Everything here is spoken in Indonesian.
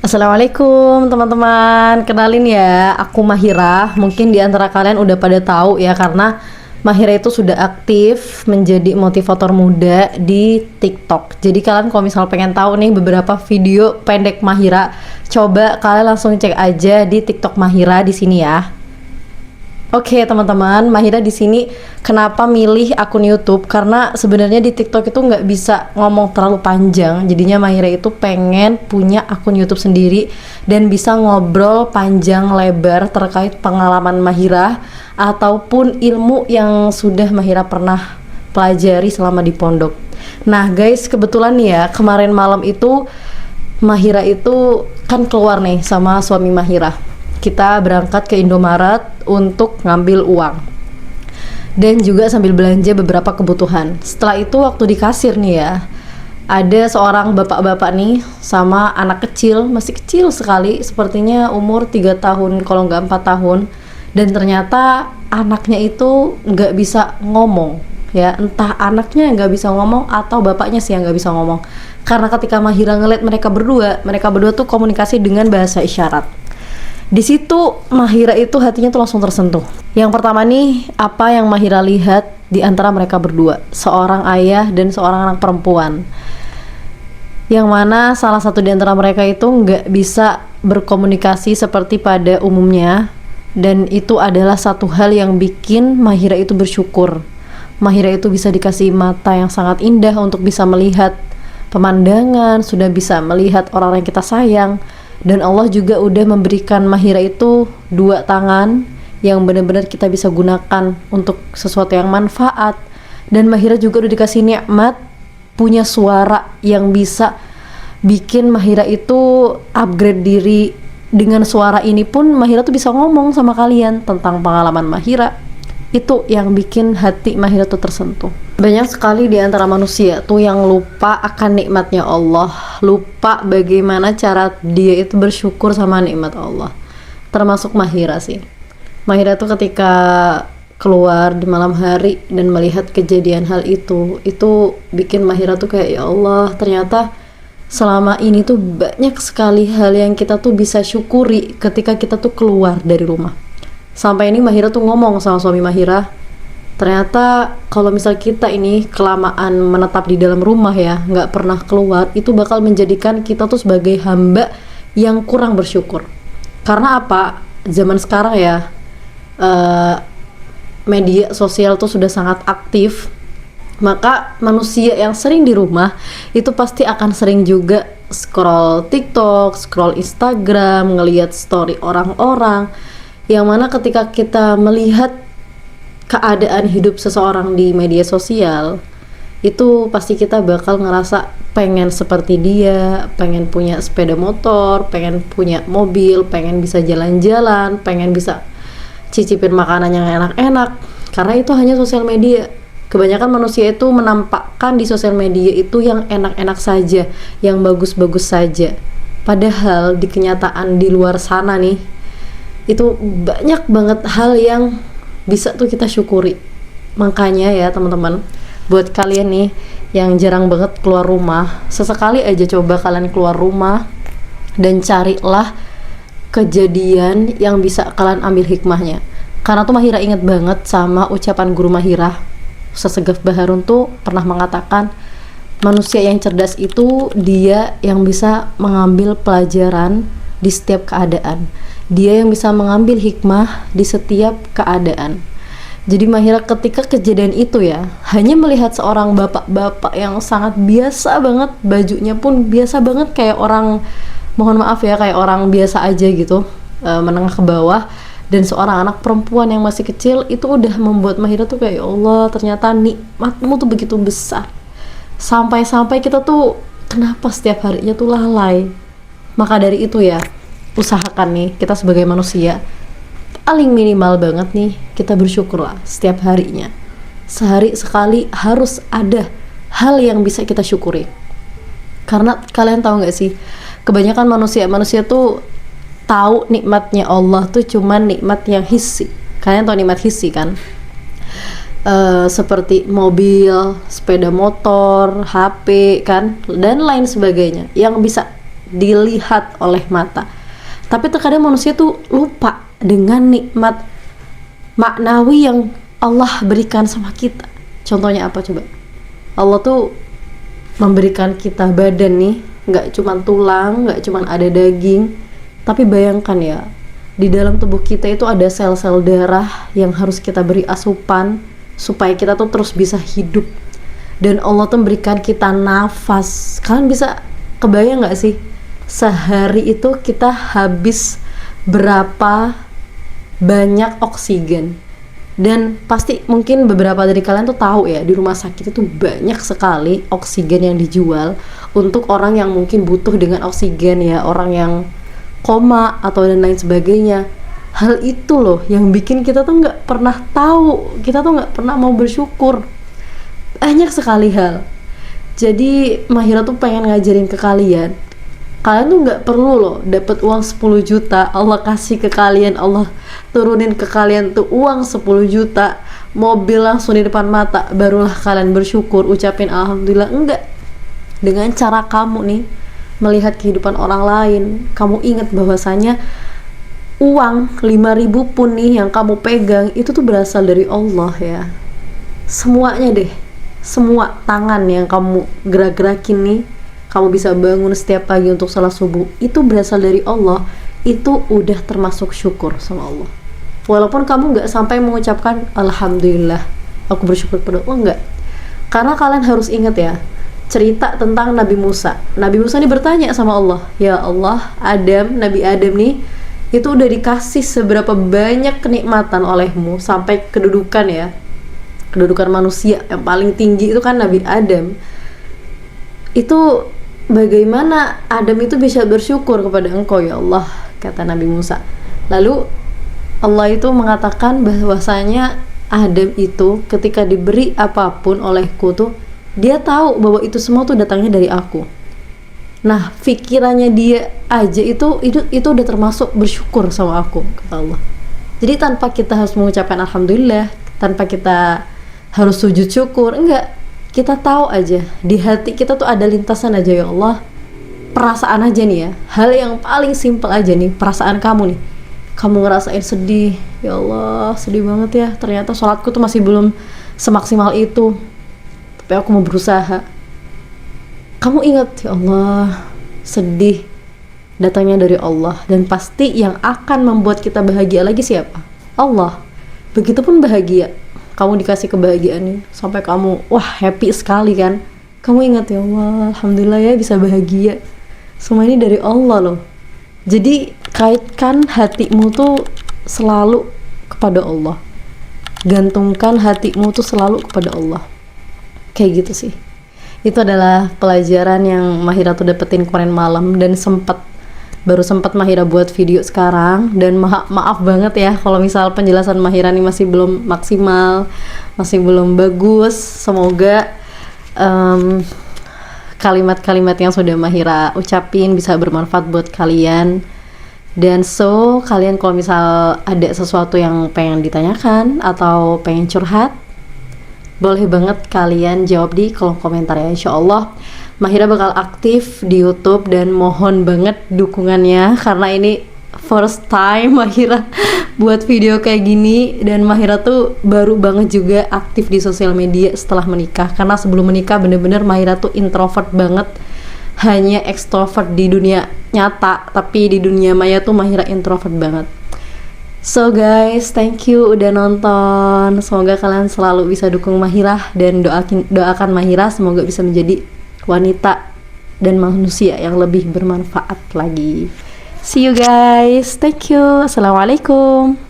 Assalamualaikum teman-teman, kenalin ya, aku Mahira. Mungkin di antara kalian udah pada tahu ya, karena Mahira itu sudah aktif menjadi motivator muda di TikTok. Jadi kalian kalau misal pengen tahu nih beberapa video pendek Mahira, coba kalian langsung cek aja di TikTok Mahira di sini ya. Oke teman-teman, Mahira di sini kenapa milih akun YouTube? Karena sebenarnya di TikTok itu nggak bisa ngomong terlalu panjang. Jadinya Mahira itu pengen punya akun YouTube sendiri dan bisa ngobrol panjang lebar terkait pengalaman Mahira ataupun ilmu yang sudah Mahira pernah pelajari selama di pondok. Nah guys, kebetulan nih ya, kemarin malam itu Mahira itu kan keluar nih sama suami Mahira. Kita berangkat ke Indomaret untuk ngambil uang dan juga sambil belanja beberapa kebutuhan. Setelah itu waktu di kasir nih ya, ada seorang bapak-bapak nih sama anak kecil, masih kecil sekali, sepertinya umur 3 tahun kalau nggak 4 tahun. Dan ternyata anaknya itu nggak bisa ngomong ya, entah anaknya nggak bisa ngomong atau bapaknya sih yang nggak bisa ngomong. Karena ketika Mahira ngeliat mereka berdua tuh komunikasi dengan bahasa isyarat. Di situ Mahira itu hatinya tuh langsung tersentuh. Yang pertama nih, apa yang Mahira lihat di antara mereka berdua, seorang ayah dan seorang anak perempuan, yang mana salah satu di antara mereka itu nggak bisa berkomunikasi seperti pada umumnya. Dan itu adalah satu hal yang bikin Mahira itu bersyukur. Mahira itu bisa dikasih mata yang sangat indah untuk bisa melihat pemandangan, sudah bisa melihat orang yang kita sayang. Dan Allah juga udah memberikan Mahira itu 2 tangan yang benar-benar kita bisa gunakan untuk sesuatu yang manfaat. Dan Mahira juga udah dikasih nikmat punya suara yang bisa bikin Mahira itu upgrade diri. Dengan suara ini pun Mahira tuh bisa ngomong sama kalian tentang pengalaman Mahira. Itu yang bikin hati Mahira tuh tersentuh. Banyak sekali di antara manusia tuh yang lupa akan nikmatnya Allah, lupa bagaimana cara dia itu bersyukur sama nikmat Allah. Termasuk Mahira sih. Mahira tuh ketika keluar di malam hari dan melihat kejadian hal itu bikin Mahira tuh kayak, ya Allah, ternyata selama ini tuh banyak sekali hal yang kita tuh bisa syukuri ketika kita tuh keluar dari rumah. Sampai ini Mahira tuh ngomong sama suami Mahira, ternyata kalau misal kita ini kelamaan menetap di dalam rumah ya, nggak pernah keluar, itu bakal menjadikan kita tuh sebagai hamba yang kurang bersyukur. Karena apa? Zaman sekarang ya, media sosial tuh sudah sangat aktif. Maka manusia yang sering di rumah itu pasti akan sering juga scroll TikTok, scroll Instagram, ngelihat story orang-orang. Yang mana ketika kita melihat keadaan hidup seseorang di media sosial, itu pasti kita bakal ngerasa pengen seperti dia, pengen punya sepeda motor, pengen punya mobil, pengen bisa jalan-jalan, pengen bisa cicipin makanan yang enak-enak. Karena itu hanya sosial media. Kebanyakan manusia itu menampakkan di sosial media itu yang enak-enak saja, yang bagus-bagus saja. Padahal di kenyataan di luar sana nih, itu banyak banget hal yang bisa tuh kita syukuri. Makanya ya teman-teman, buat kalian nih yang jarang banget keluar rumah, sesekali aja coba kalian keluar rumah dan carilah kejadian yang bisa kalian ambil hikmahnya. Karena tuh Mahira inget banget sama ucapan guru Mahira, Ustaz Segaf Baharun tuh pernah mengatakan, manusia yang cerdas itu dia yang bisa mengambil pelajaran di setiap keadaan. Dia yang bisa mengambil hikmah di setiap keadaan. Jadi Mahira ketika kejadian itu ya, hanya melihat seorang bapak-bapak yang sangat biasa banget, bajunya pun biasa banget kayak orang, mohon maaf ya, kayak orang biasa aja gitu, menengah ke bawah. Dan seorang anak perempuan yang masih kecil itu udah membuat Mahira tuh kayak, ya Allah, ternyata nikmatmu tuh begitu besar. Sampai-sampai kita tuh kenapa setiap harinya tuh lalai. Maka dari itu ya, usahakan nih kita sebagai manusia, paling minimal banget nih kita bersyukurlah setiap harinya. Sehari sekali harus ada hal yang bisa kita syukuri. Karena kalian tahu gak sih, kebanyakan manusia tuh tahu nikmatnya Allah tuh cuman nikmat yang hissi. Kalian tahu nikmat hissi kan? Seperti mobil, sepeda motor, HP kan, dan lain sebagainya yang bisa dilihat oleh mata. Tapi terkadang manusia tuh lupa dengan nikmat maknawi yang Allah berikan sama kita. Contohnya apa coba? Allah tuh memberikan kita badan nih, nggak cuma tulang, nggak cuma ada daging, tapi bayangkan ya, di dalam tubuh kita itu ada sel-sel darah yang harus kita beri asupan supaya kita tuh terus bisa hidup. Dan Allah tuh memberikan kita nafas. Kalian bisa kebayang nggak sih, sehari itu kita habis berapa banyak oksigen? Dan pasti mungkin beberapa dari kalian tuh tahu ya, di rumah sakit itu banyak sekali oksigen yang dijual untuk orang yang mungkin butuh dengan oksigen ya, orang yang koma atau dan lain sebagainya. Hal itu loh yang bikin kita tuh nggak pernah tahu, kita tuh nggak pernah mau bersyukur. Banyak sekali hal. Jadi Mahira tuh pengen ngajarin ke kalian tuh nggak perlu loh dapat uang 10 juta Allah kasih ke kalian, Allah turunin ke kalian tuh uang 10 juta, mobil langsung di depan mata, barulah kalian bersyukur, ucapin alhamdulillah. Enggak. Dengan cara kamu nih melihat kehidupan orang lain, kamu ingat bahwasanya uang 5.000 pun nih yang kamu pegang itu tuh berasal dari Allah ya. Semuanya deh, semua tangan yang kamu gerak-gerakin nih, kamu bisa bangun setiap pagi untuk salat subuh, itu berasal dari Allah. Itu udah termasuk syukur sama Allah. Walaupun kamu nggak sampai mengucapkan alhamdulillah, aku bersyukur pada Allah, enggak. Karena kalian harus ingat ya, cerita tentang Nabi Musa. Nabi Musa ini bertanya sama Allah, ya Allah, Nabi Adam nih itu udah dikasih seberapa banyak kenikmatan olehmu sampai kedudukan ya, kedudukan manusia yang paling tinggi itu kan Nabi Adam. Itu bagaimana Adam itu bisa bersyukur kepada engkau ya Allah, kata Nabi Musa. Lalu Allah itu mengatakan bahwasanya Adam itu ketika diberi apapun olehku tuh, dia tahu bahwa itu semua tuh datangnya dari aku. Nah, pikirannya dia aja itu udah termasuk bersyukur sama aku, kata Allah. Jadi tanpa kita harus mengucapkan alhamdulillah, tanpa kita harus sujud syukur, enggak. Kita tahu aja di hati kita tuh ada lintasan aja ya Allah, perasaan aja nih ya, hal yang paling simpel aja nih, perasaan kamu nih, kamu ngerasain sedih, ya Allah sedih banget ya, ternyata sholatku tuh masih belum semaksimal itu, tapi aku mau berusaha. Kamu ingat ya Allah, sedih datangnya dari Allah, dan pasti yang akan membuat kita bahagia lagi siapa? Allah. Begitupun bahagia, kamu dikasih kebahagiaan nih, sampai kamu wah happy sekali kan, kamu ingat ya Allah, alhamdulillah ya bisa bahagia, semua ini dari Allah loh. Jadi kaitkan hatimu tuh selalu kepada Allah, gantungkan hatimu tuh selalu kepada Allah, kayak gitu sih. Itu adalah pelajaran yang Mahira tuh dapetin kemarin malam, dan baru sempat Mahira buat video sekarang. Dan maaf banget ya kalau misal penjelasan Mahira ini masih belum maksimal, masih belum bagus. Semoga kalimat-kalimat yang sudah Mahira ucapin bisa bermanfaat buat kalian. Dan kalian kalau misal ada sesuatu yang pengen ditanyakan atau pengen curhat, boleh banget kalian jawab di kolom komentar ya. Insya Allah Mahira bakal aktif di YouTube, dan mohon banget dukungannya karena ini first time Mahira buat video kayak gini, dan Mahira tuh baru banget juga aktif di sosial media setelah menikah. Karena sebelum menikah bener-bener Mahira tuh introvert banget, hanya extrovert di dunia nyata, tapi di dunia maya tuh Mahira introvert banget. So guys, thank you udah nonton. Semoga kalian selalu bisa dukung Mahira, dan doakan Mahira semoga bisa menjadi wanita dan manusia yang lebih bermanfaat lagi. See you guys, thank you, assalamualaikum.